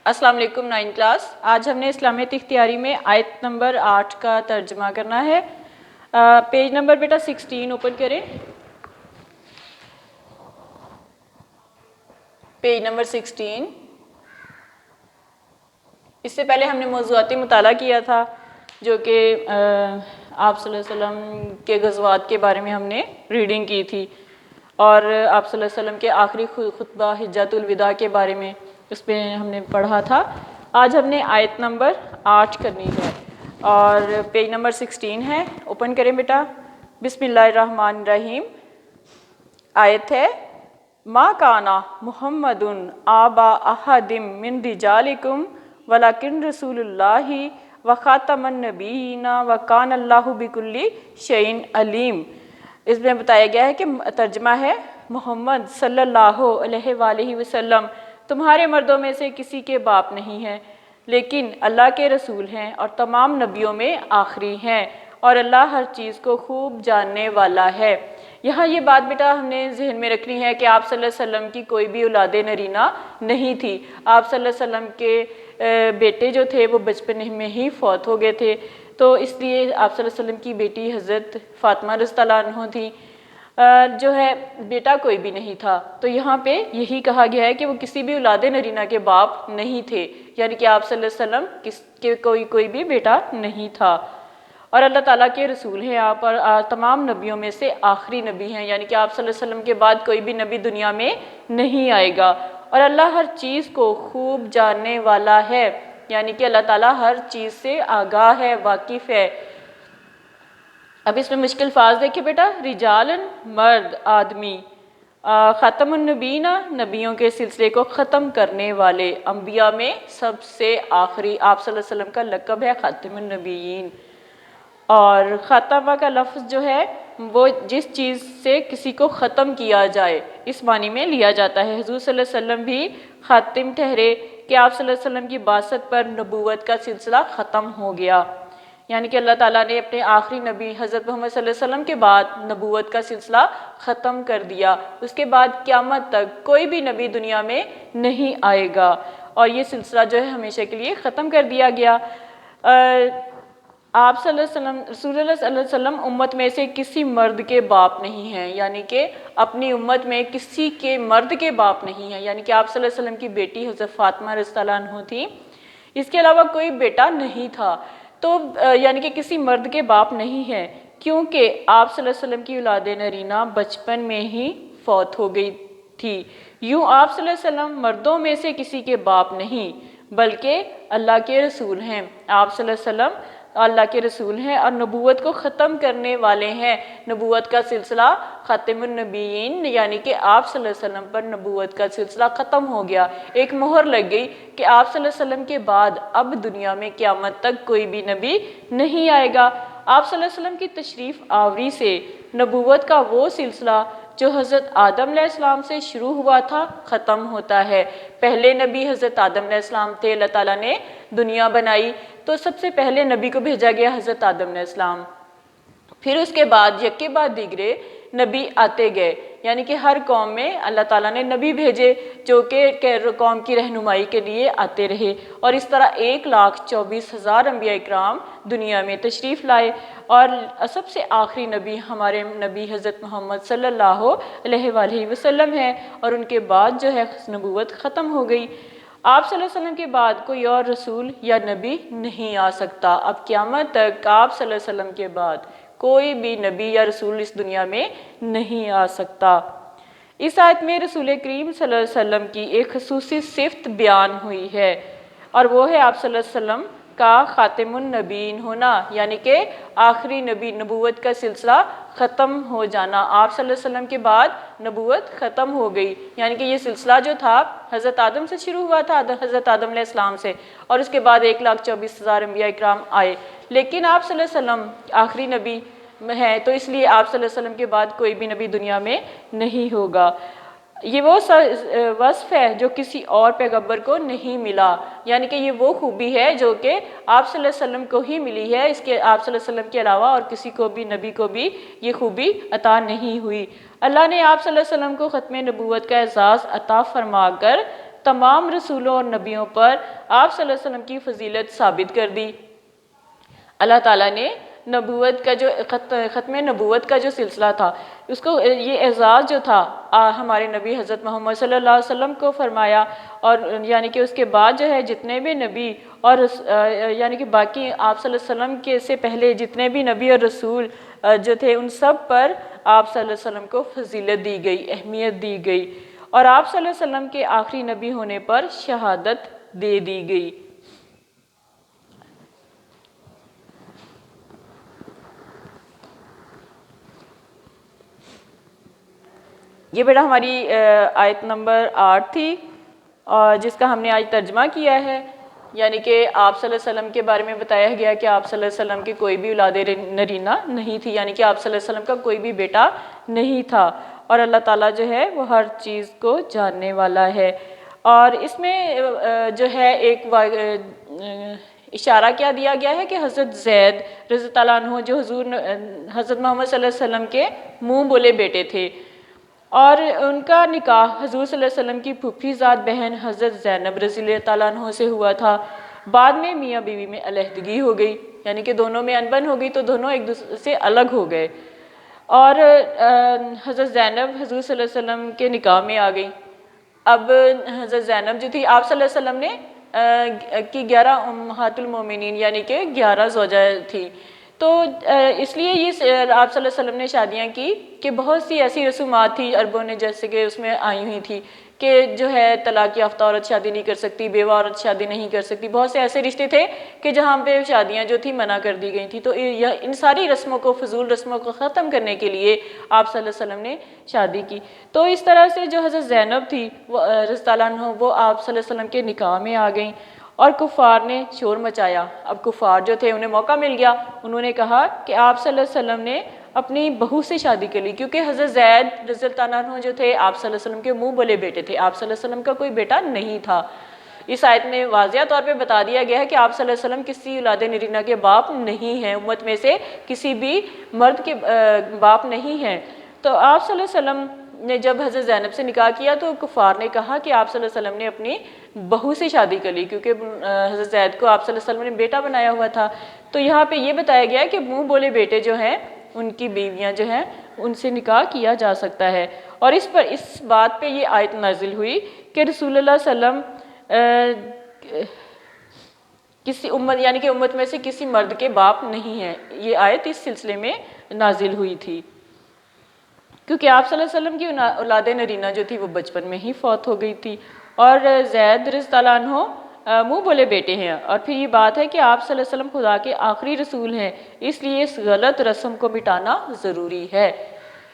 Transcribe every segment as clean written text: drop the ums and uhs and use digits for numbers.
السلام علیکم 9 کلاس. آج ہم نے اسلامیت اختیاری میں آیت نمبر 8 کا ترجمہ کرنا ہے. پیج نمبر بیٹا 16 اوپن کریں. Page number 16. اس سے پہلے ہم نے موضوعاتی مطالعہ کیا تھا جو کہ آپ صلی اللہ علیہ وسلم کے غزوات کے بارے میں ہم نے ریڈنگ کی تھی، اور آپ صلی اللہ علیہ وسلم کے آخری خطبہ حجۃ الوداع کے بارے میں اس پہ ہم نے پڑھا تھا. آج ہم نے آیت نمبر 8 کرنی ہے اور پیج نمبر 16 ہے. اوپن کریں بیٹا. بسم اللہ الرحمن الرحیم. آیت ہے ما کانا محمد آبا احد من رجالکم ولکن رسول اللہ وخاتم النبیین وکان اللہ بکل شیء علیم. اس میں بتایا گیا ہے کہ ترجمہ ہے محمد صلی اللہ علیہ وآلہ وسلم تمہارے مردوں میں سے کسی کے باپ نہیں ہیں، لیکن اللہ کے رسول ہیں اور تمام نبیوں میں آخری ہیں، اور اللہ ہر چیز کو خوب جاننے والا ہے. یہاں یہ بات بیٹا ہم نے ذہن میں رکھنی ہے کہ آپ صلی اللہ علیہ وسلم کی کوئی بھی اولاد نرینہ نہیں تھی. آپ صلی اللہ علیہ وسلم کے بیٹے جو تھے وہ بچپن میں ہی فوت ہو گئے تھے، تو اس لیے آپ صلی اللہ علیہ وسلم کی بیٹی حضرت فاطمہ رضی اللہ عنہ تھی، جو ہے بیٹا کوئی بھی نہیں تھا. تو یہاں پہ یہی کہا گیا ہے کہ وہ کسی بھی اولاد نرینہ کے باپ نہیں تھے، یعنی کہ آپ صلی اللہ علیہ وسلم کے کوئی بھی بیٹا نہیں تھا، اور اللہ تعالیٰ کے رسول ہیں آپ، اور تمام نبیوں میں سے آخری نبی ہیں، یعنی کہ آپ صلی اللہ علیہ وسلم کے بعد کوئی بھی نبی دنیا میں نہیں آئے گا. اور اللہ ہر چیز کو خوب جاننے والا ہے، یعنی کہ اللہ تعالیٰ ہر چیز سے آگاہ ہے، واقف ہے. اب اس میں مشکل الفاظ دیکھیں بیٹا. رجالن مرد، آدمی. ختم النبیین نبیوں کے سلسلے کو ختم کرنے والے، انبیاء میں سب سے آخری. آپ صلی اللہ علیہ وسلم کا لقب ہے خاتم النبیین. اور خاتمہ کا لفظ جو ہے وہ جس چیز سے کسی کو ختم کیا جائے اس معنی میں لیا جاتا ہے. حضور صلی اللہ علیہ وسلم بھی خاتم ٹھہرے کہ آپ صلی اللہ علیہ وسلم کی بعثت پر نبوت کا سلسلہ ختم ہو گیا، یعنی کہ اللہ تعالیٰ نے اپنے آخری نبی حضرت محمد صلی اللہ علیہ وسلم کے بعد نبوت کا سلسلہ ختم کر دیا. اس کے بعد قیامت تک کوئی بھی نبی دنیا میں نہیں آئے گا، اور یہ سلسلہ جو ہے ہمیشہ کے لیے ختم کر دیا گیا. آپ صلی اللہ علیہ وسلم رسول اللہ صلی اللہ علیہ وسلم امت میں سے کسی مرد کے باپ نہیں ہیں، یعنی کہ اپنی امت میں کسی کے مرد کے باپ نہیں ہیں، یعنی کہ آپ صلی اللہ علیہ وسلم کی بیٹی حضرت فاطمہ رضی اللہ عنہ تھی، اس کے علاوہ کوئی بیٹا نہیں تھا. تو یعنی کہ کسی مرد کے باپ نہیں ہیں، کیونکہ آپ صلی اللہ علیہ وسلم کی اولاد نرینہ بچپن میں ہی فوت ہو گئی تھی. یوں آپ صلی اللہ علیہ وسلم مردوں میں سے کسی کے باپ نہیں بلکہ اللہ کے رسول ہیں. آپ صلی اللہ علیہ وسلم اللہ کے رسول ہیں اور نبوت کو ختم کرنے والے ہیں. نبوت کا سلسلہ خاتم النبیین، یعنی کہ آپ صلی اللہ علیہ وسلم پر نبوت کا سلسلہ ختم ہو گیا. ایک مہر لگ گئی کہ آپ صلی اللہ علیہ وسلم کے بعد اب دنیا میں قیامت تک کوئی بھی نبی نہیں آئے گا. آپ صلی اللہ علیہ وسلم کی تشریف آوری سے نبوت کا وہ سلسلہ جو حضرت آدم علیہ السلام سے شروع ہوا تھا ختم ہوتا ہے. پہلے نبی حضرت آدم علیہ السلام تھے. اللہ تعالیٰ نے دنیا بنائی تو سب سے پہلے نبی کو بھیجا گیا حضرت آدم علیہ السلام، پھر اس کے بعد یکے بعد دیگرے نبی آتے گئے، یعنی کہ ہر قوم میں اللہ تعالیٰ نے نبی بھیجے جو کہ قوم کی رہنمائی کے لیے آتے رہے، اور اس طرح 1,24,000 انبیاء اکرام دنیا میں تشریف لائے. اور سب سے آخری نبی ہمارے نبی حضرت محمد صلی اللہ علیہ وآلہ وسلم ہیں، اور ان کے بعد جو ہے نبوت ختم ہو گئی. آپ صلی اللہ علیہ وسلم کے بعد کوئی اور رسول یا نبی نہیں آ سکتا. اب قیامت تک آپ صلی اللہ علیہ وسلم کے بعد کوئی بھی نبی یا رسول اس دنیا میں نہیں آ سکتا. اس آیت میں رسول کریم صلی اللہ علیہ وسلم کی ایک خصوصی صفت بیان ہوئی ہے، اور وہ ہے آپ صلی اللہ علیہ وسلم کا خاتم النبیین ہونا، یعنی کہ آخری نبی، نبوت کا سلسلہ ختم ہو جانا. آپ صلی اللہ علیہ وسلم کے بعد نبوت ختم ہو گئی، یعنی کہ یہ سلسلہ جو تھا حضرت آدم سے شروع ہوا تھا، حضرت آدم علیہ السلام سے، اور اس کے بعد 1,24,000 انبیاء اکرام آئے، لیکن آپ صلی اللہ علیہ وسلم آخری نبی ہیں، تو اس لیے آپ صلی اللہ علیہ وسلم کے بعد کوئی بھی نبی دنیا میں نہیں ہوگا. یہ وہ وصف ہے جو کسی اور پیغمبر کو نہیں ملا، یعنی کہ یہ وہ خوبی ہے جو کہ آپ صلی اللہ علیہ وسلم کو ہی ملی ہے. اس کے آپ صلی اللہ علیہ وسلم کے علاوہ اور کسی کو بھی نبی کو بھی یہ خوبی عطا نہیں ہوئی. اللہ نے آپ صلی اللہ علیہ وسلم کو ختم نبوت کا اعزاز عطا فرما کر تمام رسولوں اور نبیوں پر آپ صلی اللہ علیہ وسلم کی فضیلت ثابت کر دی۔ اللہ تعالیٰ نے نبوت کا جو ختم نبوت کا جو سلسلہ تھا اس کو یہ اعزاز جو تھا ہمارے نبی حضرت محمد صلی اللہ علیہ وسلم کو فرمایا، اور یعنی کہ اس کے بعد جو ہے جتنے بھی نبی اور یعنی کہ باقی آپ صلی اللہ علیہ وسلم کے سے پہلے جتنے بھی نبی اور رسول جو تھے ان سب پر آپ صلی اللہ علیہ وسلم کو فضیلت دی گئی، اہمیت دی گئی، اور آپ صلی اللہ علیہ وسلم کے آخری نبی ہونے پر شہادت دے دی گئی۔ یہ بیٹا ہماری آیت نمبر 8 تھی، اور جس کا ہم نے آج ترجمہ کیا ہے، یعنی کہ آپ صلی اللہ علیہ وسلم کے بارے میں بتایا گیا کہ آپ صلی اللہ علیہ وسلم کی کوئی بھی اولاد نرینہ نہیں تھی، یعنی کہ آپ صلی اللہ علیہ وسلم کا کوئی بھی بیٹا نہیں تھا، اور اللہ تعالیٰ جو ہے وہ ہر چیز کو جاننے والا ہے۔ اور اس میں جو ہے ایک اشارہ کیا دیا گیا ہے کہ حضرت زید رضی اللہ عنہ جو حضرت محمد صلی اللہ علیہ وسلم کے منہ بولے بیٹے تھے، اور ان کا نکاح حضور صلی اللہ علیہ وسلم کی پھوپھی زاد بہن حضرت زینب رضی اللہ عنہ سے ہوا تھا۔ بعد میں میاں بیوی میں علیحدگی ہو گئی، یعنی کہ دونوں میں انبن ہو گئی، تو دونوں ایک دوسرے سے الگ ہو گئے، اور حضرت زینب حضور صلی اللہ علیہ وسلم کے نکاح میں آ گئی۔ اب حضرت زینب جو تھی آپ صلی اللہ علیہ وسلم نے کی 11 امہات المومنین یعنی کہ 11 زوجہ تھی، تو اس لیے یہ آپ صلی اللہ علیہ وسلم نے شادیاں کی کہ بہت سی ایسی رسومات تھی عربوں نے جیسے کہ اس میں آئی ہوئی تھی کہ جو ہے طلاق یافتہ عورت شادی نہیں کر سکتی، بیوہ عورت شادی نہیں کر سکتی، بہت سے ایسے رشتے تھے کہ جہاں پہ شادیاں جو تھی منع کر دی گئی تھی، تو ان ساری رسموں کو، فضول رسموں کو ختم کرنے کے لیے آپ صلی اللہ علیہ وسلم نے شادی کی۔ تو اس طرح سے جو حضرت زینب تھی وہ رضی اللہ عنہ وہ آپ صلی اللہ علیہ وسلم کے نکاح میں آ گئیں، اور کفار نے شور مچایا۔ اب کفار جو تھے انہیں موقع مل گیا، انہوں نے کہا کہ آپ صلی اللہ علیہ وسلم نے اپنی بہو سے شادی کر لی، کیونکہ حضرت زید رضی اللہ عنہ جو تھے آپ صلی اللہ علیہ وسلم کے منہ بولے بیٹے تھے، آپ صلی اللہ علیہ وسلم کا کوئی بیٹا نہیں تھا۔ اس آیت میں واضح طور پہ بتا دیا گیا ہے کہ آپ صلی اللہ علیہ وسلم کسی اولاد نرینہ کے باپ نہیں ہیں، امت میں سے کسی بھی مرد کے باپ نہیں ہیں۔ تو آپ صلی اللہ علیہ وسلم نے جب حضرت زینب سے نکاح کیا تو کفار نے کہا کہ آپ صلی اللہ علیہ وسلم نے اپنی بہو سے شادی کر لی، کیونکہ حضرت زید کو آپ صلی اللہ علیہ وسلم نے بیٹا بنایا ہوا تھا۔ تو یہاں پہ یہ بتایا گیا ہے کہ منہ بولے بیٹے جو ہیں ان کی بیویاں جو ہیں ان سے نکاح کیا جا سکتا ہے، اور اس بات پہ یہ آیت نازل ہوئی کہ رسول اللہ صلی اللہ علیہ وسلم کسی امت یعنی کہ امت میں سے کسی مرد کے باپ نہیں ہیں، یہ آیت اس سلسلے میں نازل ہوئی تھی، کیونکہ آپ صلی اللہ علیہ وسلم کی اولاد نرینہ جو تھی وہ بچپن میں ہی فوت ہو گئی تھی، اور زید رضی اللہ عنہ منہ بولے بیٹے ہیں، اور پھر یہ بات ہے کہ آپ صلی اللہ علیہ وسلم خدا کے آخری رسول ہیں، اس لیے اس غلط رسم کو مٹانا ضروری ہے،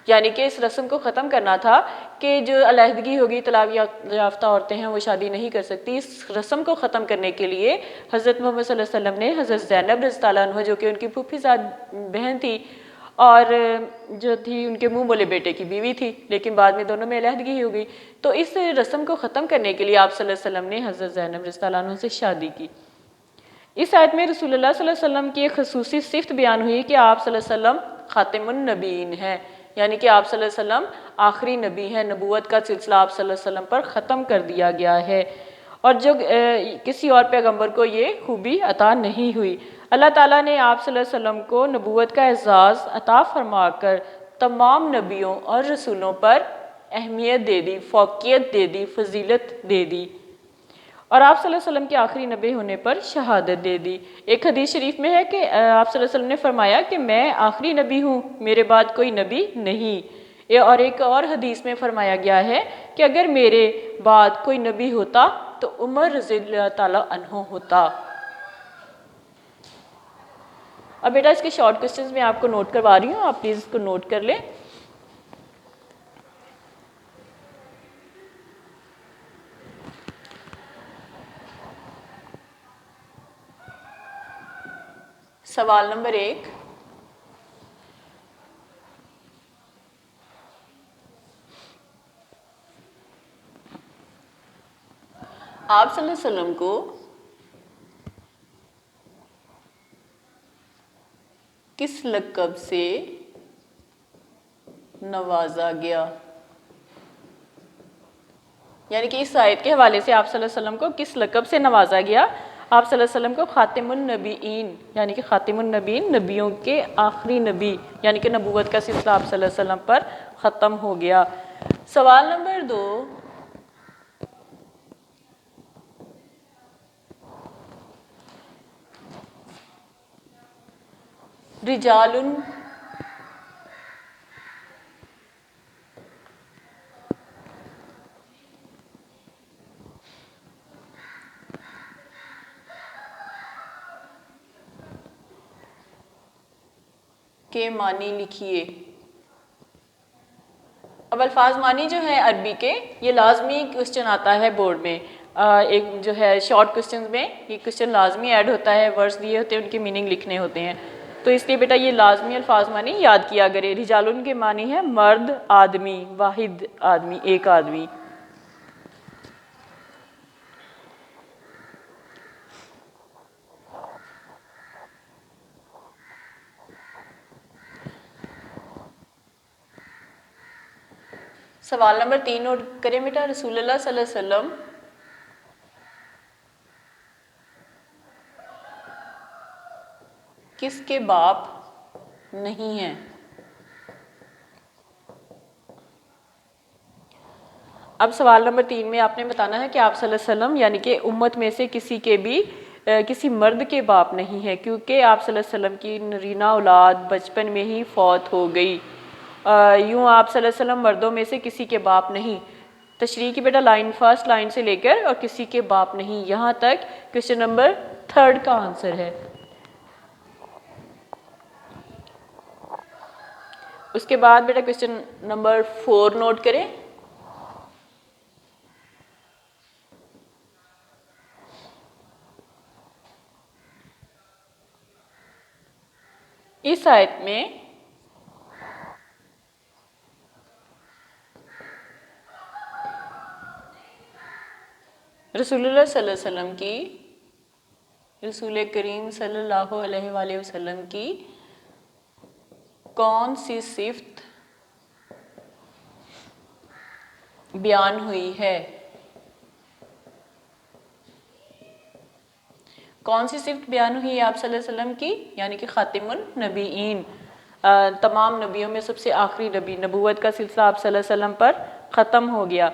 یعنی کہ اس رسم کو ختم کرنا تھا کہ جو علیحدگی ہوگی، طلاق یافتہ عورتیں ہیں وہ شادی نہیں کر سکتی، اس رسم کو ختم کرنے کے لیے حضرت محمد صلی اللہ علیہ وسلم نے حضرت زینب رضی اللہ عنہ جو کہ ان کی پھوپھی زاد بہن تھی اور جو تھی ان کے منہ بولے بیٹے کی بیوی تھی، لیکن بعد میں دونوں میں علیحدگی ہو گئی، تو اس رسم کو ختم کرنے کے لیے آپ صلی اللہ علیہ وسلم نے حضرت زینب رضی اللہ عنہ سے شادی کی۔ اس آیت میں رسول اللہ صلی اللہ علیہ وسلم کی ایک خصوصی صفت بیان ہوئی کہ آپ صلی اللہ علیہ وسلم خاتم النبیین ہیں، یعنی کہ آپ صلی اللہ علیہ وسلم آخری نبی ہیں، نبوت کا سلسلہ آپ صلی اللہ علیہ وسلم پر ختم کر دیا گیا ہے، اور جو کسی اور پیغمبر کو یہ خوبی عطا نہیں ہوئی۔ اللہ تعالیٰ نے آپ صلی اللہ علیہ وسلم کو نبوت کا اعزاز عطا فرما کر تمام نبیوں اور رسولوں پر اہمیت دے دی، فوقیت دے دی، فضیلت دے دی، اور آپ صلی اللہ علیہ وسلم کے آخری نبی ہونے پر شہادت دے دی۔ ایک حدیث شریف میں ہے کہ آپ صلی اللہ علیہ وسلم نے فرمایا کہ میں آخری نبی ہوں، میرے بعد کوئی نبی نہیں، اور ایک اور حدیث میں فرمایا گیا ہے کہ اگر میرے بعد کوئی نبی ہوتا تو عمر رضی اللہ تعالیٰ عنہ ہوتا۔ اب بیٹا اس کے شارٹ کوسچنز میں آپ کو نوٹ کروا رہی ہوں، آپ پلیز اس کو نوٹ کر لیں۔ سوال نمبر 1، آپ صلی اللہ علیہ وسلم کو کس لقب سے نوازا گیا؟ یعنی کہ اس آیت کے حوالے سے آپ صلی اللہ علیہ وسلم کو کس لقب سے نوازا گیا؟ آپ صلی اللہ علیہ وسلم کو خاتم النبیین، یعنی کہ خاتم النبیین، نبیوں کے آخری نبی، یعنی کہ نبوت کا سلسلہ آپ صلی اللہ علیہ وسلم پر ختم ہو گیا۔ سوال نمبر 2، رجال کے معنی لکھیے۔ اب الفاظ معنی جو ہے عربی کے، یہ لازمی کوسچن آتا ہے بورڈ میں، ایک جو ہے شارٹ کوسچنز میں یہ کوسچن لازمی ایڈ ہوتا ہے، ورڈز دیے ہوتے ہیں، ان کے میننگ لکھنے ہوتے ہیں، تو اس لیے بیٹا یہ لازمی الفاظ معنی یاد کیا کرے۔ رجالن کے معنی ہے مرد، آدمی، واحد آدمی، ایک آدمی۔ سوال نمبر 3 نوٹ کریں بیٹا، رسول اللہ صلی اللہ علیہ وسلم کس کے باپ نہیں ہیں؟ اب سوال نمبر 3 میں آپ نے بتانا ہے کہ آپ صلی اللہ علیہ وسلم یعنی کہ امت میں سے کسی کے بھی کسی مرد کے باپ نہیں ہے، کیونکہ آپ صلی اللہ علیہ وسلم کی نرینہ اولاد بچپن میں ہی فوت ہو گئی۔ یوں آپ صلی اللہ علیہ وسلم مردوں میں سے کسی کے باپ نہیں۔ تشریح کی بیٹا لائن فرسٹ لائن سے لے کر اور کسی کے باپ نہیں یہاں تک کوسچن نمبر 3 کا آنسر ہے۔ اس کے بعد بیٹا کوسچن نمبر 4 نوٹ کریں۔ اس آیت میں رسول اللہ صلی اللہ علیہ وسلم کی، رسول کریم صلی اللہ علیہ وآلہ وسلم کی کون سی صفت بیان ہوئی ہے؟ کون سی صفت بیان ہوئی ہے آپ صلی اللہ علیہ وسلم کی؟ یعنی کہ خاتم النبیین، تمام نبیوں میں سب سے آخری نبی، نبوت کا سلسلہ آپ صلی اللہ علیہ وسلم پر ختم ہو گیا۔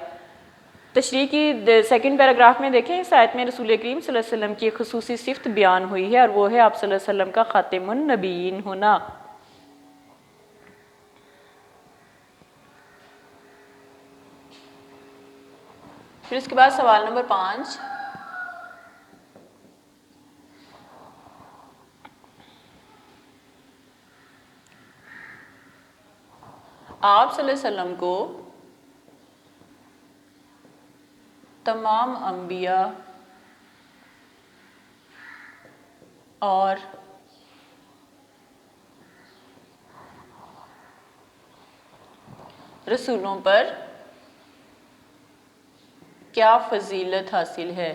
تشریح کی سیکنڈ پیراگراف میں دیکھیں، اس آیت میں رسول کریم صلی اللہ علیہ وسلم کی ایک خصوصی صفت بیان ہوئی ہے اور وہ ہے آپ صلی اللہ علیہ وسلم کا خاتم النبیین ہونا۔ پھر اس کے بعد سوال نمبر 5، آپ صلی اللہ علیہ وسلم کو تمام انبیاء اور رسولوں پر کیا فضیلت حاصل ہے؟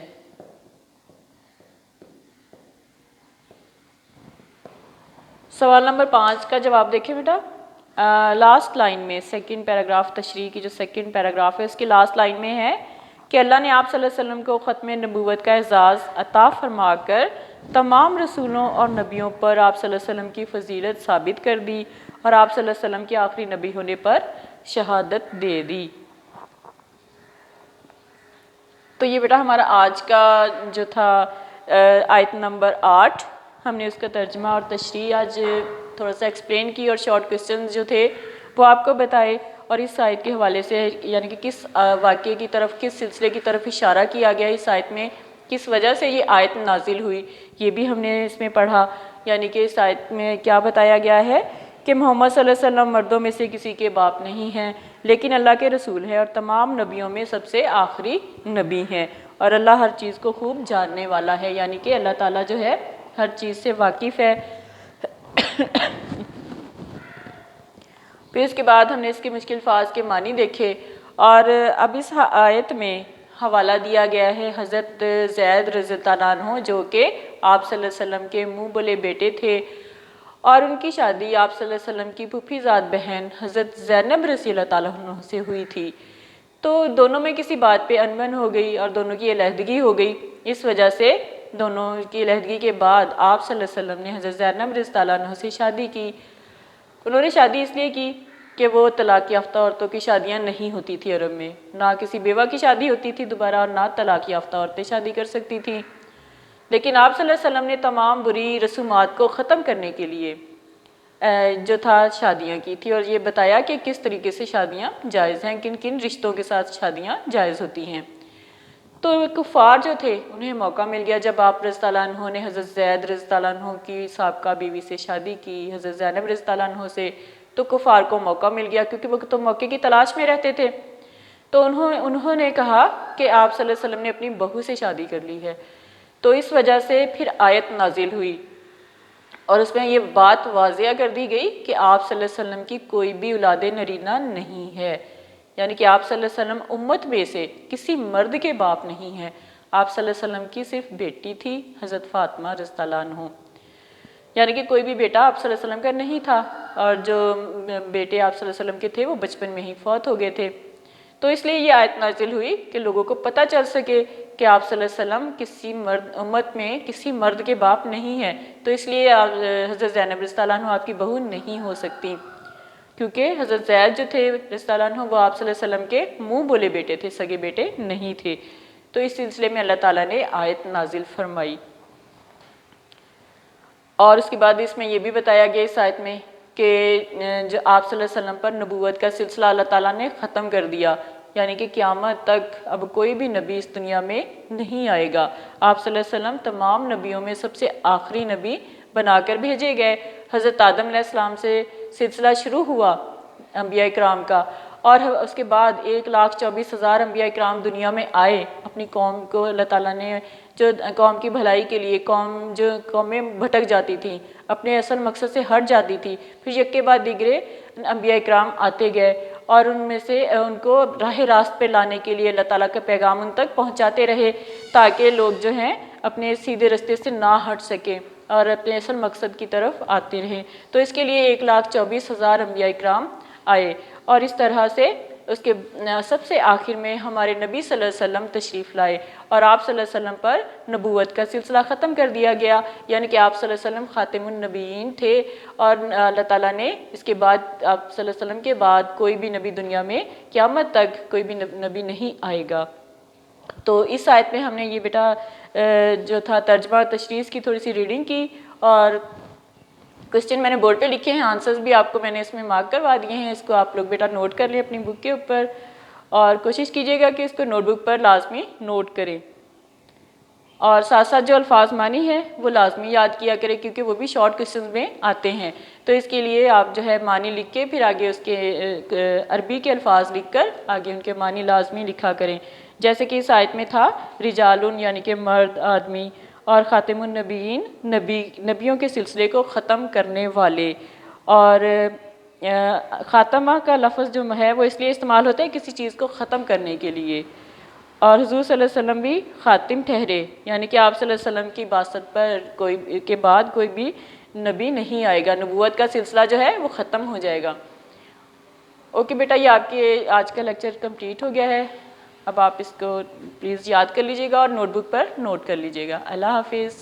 سوال نمبر 5 کا جواب دیکھیں بیٹا، لاسٹ لائن میں سیکنڈ پیراگراف، تشریح کی جو سیکنڈ پیراگراف ہے اس کی لاسٹ لائن میں ہے کہ اللہ نے آپ صلی اللہ علیہ وسلم کو ختم نبوت کا اعزاز عطا فرما کر تمام رسولوں اور نبیوں پر آپ صلی اللہ علیہ وسلم کی فضیلت ثابت کر دی اور آپ صلی اللہ علیہ وسلم کے آخری نبی ہونے پر شہادت دے دی۔ تو یہ بیٹا ہمارا آج کا جو تھا آیت نمبر 8، ہم نے اس کا ترجمہ اور تشریح آج تھوڑا سا ایکسپلین کی اور شارٹ کوسچنز جو تھے وہ آپ کو بتائے، اور اس آیت کے حوالے سے یعنی کہ کس واقعے کی طرف، کس سلسلے کی طرف اشارہ کیا گیا اس آیت میں، کس وجہ سے یہ آیت نازل ہوئی، یہ بھی ہم نے اس میں پڑھا۔ یعنی کہ اس آیت میں کیا بتایا گیا ہے کہ محمد صلی اللہ علیہ وسلم مردوں میں سے کسی کے باپ نہیں ہیں، لیکن اللہ کے رسول ہیں اور تمام نبیوں میں سب سے آخری نبی ہیں، اور اللہ ہر چیز کو خوب جاننے والا ہے، یعنی کہ اللہ تعالیٰ جو ہے ہر چیز سے واقف ہے۔ پھر اس کے بعد ہم نے اس کے مشکل الفاظ کے معنی دیکھے، اور اب اس آیت میں حوالہ دیا گیا ہے حضرت زید رضی اللہ عنہ جو کہ آپ صلی اللہ علیہ وسلم کے منہ بولے بیٹے تھے، اور ان کی شادی آپ صلی اللہ علیہ وسلم کی پھوپھی زاد بہن حضرت زینب رضی اللہ تعالیٰ عنہ سے ہوئی تھی۔ تو دونوں میں کسی بات پہ انبن ہو گئی اور دونوں کی علیحدگی ہو گئی. اس وجہ سے دونوں کی علیحدگی کے بعد آپ صلی اللہ علیہ وسلم نے حضرت زینب رضی اللہ عنہ سے شادی کی. انہوں نے شادی اس لیے کی کہ وہ طلاق یافتہ عورتوں کی شادیاں نہیں ہوتی تھی عرب میں، نہ کسی بیوہ کی شادی ہوتی تھی دوبارہ، اور نہ طلاق یافتہ عورتیں شادی کر سکتی تھیں. لیکن آپ صلی اللہ علیہ وسلم نے تمام بری رسومات کو ختم کرنے کے لیے جو تھا شادیاں کی تھی، اور یہ بتایا کہ کس طریقے سے شادیاں جائز ہیں، کن کن رشتوں کے ساتھ شادیاں جائز ہوتی ہیں. تو کفار جو تھے انہیں موقع مل گیا جب آپ رضی اللہ عنہ نے حضرت زید رضی اللہ عنہ کی سابقہ بیوی سے شادی کی، حضرت زینب رضی اللہ عنہ سے، تو کفار کو موقع مل گیا کیونکہ وہ تو موقع کی تلاش میں رہتے تھے. تو انہوں نے کہا کہ آپ صلی اللہ علیہ وسلم نے اپنی بہو سے شادی کر لی ہے. تو اس وجہ سے پھر آیت نازل ہوئی اور اس میں یہ بات واضح کر دی گئی کہ آپ صلی اللہ علیہ وسلم کی کوئی بھی اولاد نرینہ نہیں ہے، یعنی کہ آپ صلی اللہ علیہ وسلم امت میں سے کسی مرد کے باپ نہیں ہیں. آپ صلی اللہ علیہ وسلم کی صرف بیٹی تھی حضرت فاطمہ رضی اللہ عنہ، یعنی کہ کوئی بھی بیٹا آپ صلی اللہ علیہ وسلم کا نہیں تھا، اور جو بیٹے آپ صلی اللہ علیہ وسلم کے تھے وہ بچپن میں ہی فوت ہو گئے تھے. تو اس لیے یہ آیت نازل ہوئی کہ لوگوں کو پتہ چل سکے کہ آپ صلی اللہ علیہ وسلم کسی امت میں کسی مرد کے باپ نہیں ہیں. تو اس لیے حضرت زینب رضی اللہ عنہ آپ کی بہو نہیں ہو سکتی، کیونکہ حضرت زید جو تھے رضی اللہ عنہ وہ آپ صلی اللہ علیہ وسلم کے منہ بولے بیٹے تھے، سگے بیٹے نہیں تھے. تو اس سلسلے میں اللہ تعالیٰ نے آیت نازل فرمائی. اور اس کے بعد اس میں یہ بھی بتایا گیا اس آیت میں کہ جو آپ صلی اللہ علیہ وسلم پر نبوت کا سلسلہ اللہ تعالیٰ نے ختم کر دیا، یعنی کہ قیامت تک اب کوئی بھی نبی اس دنیا میں نہیں آئے گا. آپ صلی اللہ علیہ وسلم تمام نبیوں میں سب سے آخری نبی بنا کر بھیجے گئے. حضرت آدم علیہ السلام سے سلسلہ شروع ہوا انبیاء کرام کا، اور اس کے بعد 1,24,000 انبیاء کرام دنیا میں آئے. اپنی قوم کو اللہ تعالیٰ نے جو قوم کی بھلائی کے لیے، جو قومیں بھٹک جاتی تھیں، اپنے اصل مقصد سے ہٹ جاتی تھی، پھر یک کے بعد دیگرے انبیاء کرام آتے گئے اور ان میں سے ان کو راہ راست پہ لانے کے لیے اللہ تعالیٰ کا پیغام ان تک پہنچاتے رہے تاکہ لوگ جو ہیں اپنے سیدھے رستے سے نہ ہٹ سکیں اور اپنے اصل مقصد کی طرف آتے رہیں. تو اس کے لیے 1,24,000 انبیاء کرام آئے، اور اس طرح سے اس کے سب سے آخر میں ہمارے نبی صلی اللہ علیہ وسلم تشریف لائے اور آپ صلی اللہ علیہ وسلم پر نبوت کا سلسلہ ختم کر دیا گیا، یعنی کہ آپ صلی اللہ علیہ وسلم خاتم النبیین تھے. اور اللہ تعالیٰ نے اس کے بعد آپ صلی اللہ علیہ وسلم کے بعد کوئی بھی نبی دنیا میں قیامت تک کوئی بھی نبی نہیں آئے گا. تو اس آیت میں ہم نے یہ بیٹا جو تھا ترجمہ تشریح کی تھوڑی سی ریڈنگ کی، اور کوسچن میں نے بورڈ پہ لکھے ہیں، آنسرز بھی آپ کو میں نے اس میں مارک کروا دیے ہیں. اس کو آپ لوگ بیٹا نوٹ کر لیں اپنی بک کے اوپر، اور کوشش کیجیے گا کہ اس کو نوٹ بک پر لازمی نوٹ کریں، اور ساتھ ساتھ جو الفاظ مانی ہیں وہ لازمی یاد کیا کریں کیونکہ وہ بھی شارٹ کوسچنز میں آتے ہیں. تو اس کے لیے آپ جو ہے معنی لکھ کے پھر آگے اس کے عربی کے الفاظ لکھ کر آگے ان کے معنی لازمی لکھا کریں. جیسے کہ اس آیت میں تھا رجالن یعنی کہ مرد آدمی، اور خاتم النبیین نبیوں کے سلسلے کو ختم کرنے والے. اور خاتمہ کا لفظ جو ہے وہ اس لیے استعمال ہوتا ہے کسی چیز کو ختم کرنے کے لیے، اور حضور صلی اللہ علیہ وسلم بھی خاتم ٹھہرے، یعنی کہ آپ صلی اللہ علیہ وسلم کی بعثت پر کے بعد کوئی بھی نبی نہیں آئے گا، نبوت کا سلسلہ جو ہے وہ ختم ہو جائے گا. اوکے بیٹا، یہ آپ کے آج کا لیکچر کمپلیٹ ہو گیا ہے. اب آپ اس کو پلیز یاد کر لیجیے گا اور نوٹ بک پر نوٹ کر لیجیے گا. اللہ حافظ.